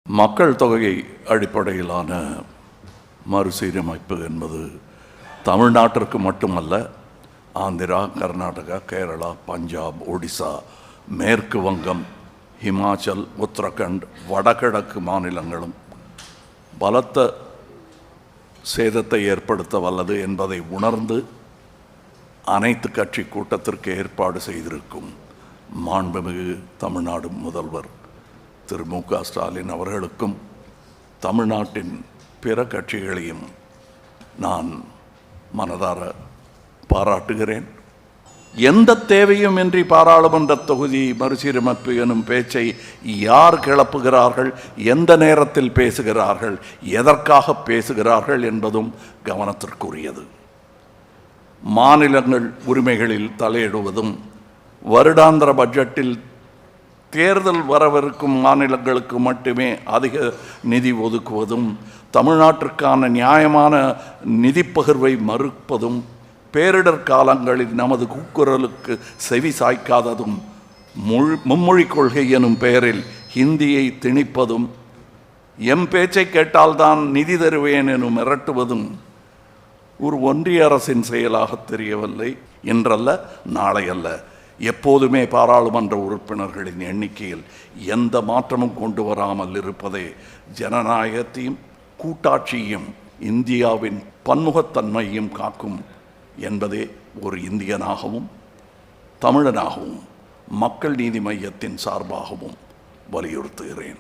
மக்கள் தொகை அடிப்படையிலான மறுசீரமைப்பு என்பது தமிழ்நாட்டிற்கு மட்டுமல்ல, ஆந்திரா, கர்நாடகா, கேரளா, பஞ்சாப், ஒடிசா, மேற்கு வங்கம், ஹிமாச்சல், உத்தரகண்ட், வடகிழக்கு மாநிலங்களும் பலத்த சேதத்தை ஏற்படுத்த வல்லது என்பதை உணர்ந்து அனைத்து கட்சி கூட்டத்திற்கு ஏற்பாடு செய்திருக்கும் மாண்புமிகு தமிழ்நாடு முதல்வர் திரு மு.க. ஸ்டாலின் அவர்களுக்கும் தமிழ்நாட்டின் பிற கட்சிகளையும் நான் மனதார பாராட்டுகிறேன். எந்த தேவையும் இன்றி பாராளுமன்ற தொகுதி மறுசீரமைப்பு எனும் பேச்சை யார் கிளப்புகிறார்கள், எந்த நேரத்தில் பேசுகிறார்கள், எதற்காக பேசுகிறார்கள் என்பதும் கவனத்திற்குரியது. மாநிலங்கள் உரிமைகளில் தலையிடுவதும், வருடாந்திர பட்ஜெட்டில் தேர்தல் வரவிருக்கும் மாநிலங்களுக்கு மட்டுமே அதிக நிதி ஒதுக்குவதும், தமிழ்நாட்டிற்கான நியாயமான நிதி பகிர்வை மறுப்பதும், பேரிடர் காலங்களில் நமது கூக்குரலுக்கு செவி சாய்க்காததும், மும்மொழி கொள்கை எனும் பெயரில் ஹிந்தியை திணிப்பதும், எம் பேச்சை கேட்டால்தான் நிதி தருவேன் எனும் மிரட்டுவதும் ஒரு ஒன்றிய அரசின் செயலாக தெரியவில்லை. இன்றல்ல, நாளை அல்ல, எப்போதுமே பாராளுமன்ற உறுப்பினர்களின் எண்ணிக்கையில் எந்த மாற்றமும் கொண்டு வராமல் இருப்பதே ஜனநாயகத்தையும் கூட்டாட்சியையும் இந்தியாவின் பன்முகத்தன்மையும் காக்கும் என்பதே ஒரு இந்தியனாகவும் தமிழனாகவும் மக்கள் நீதி மையத்தின் சார்பாகவும் வலியுறுத்துகிறேன்.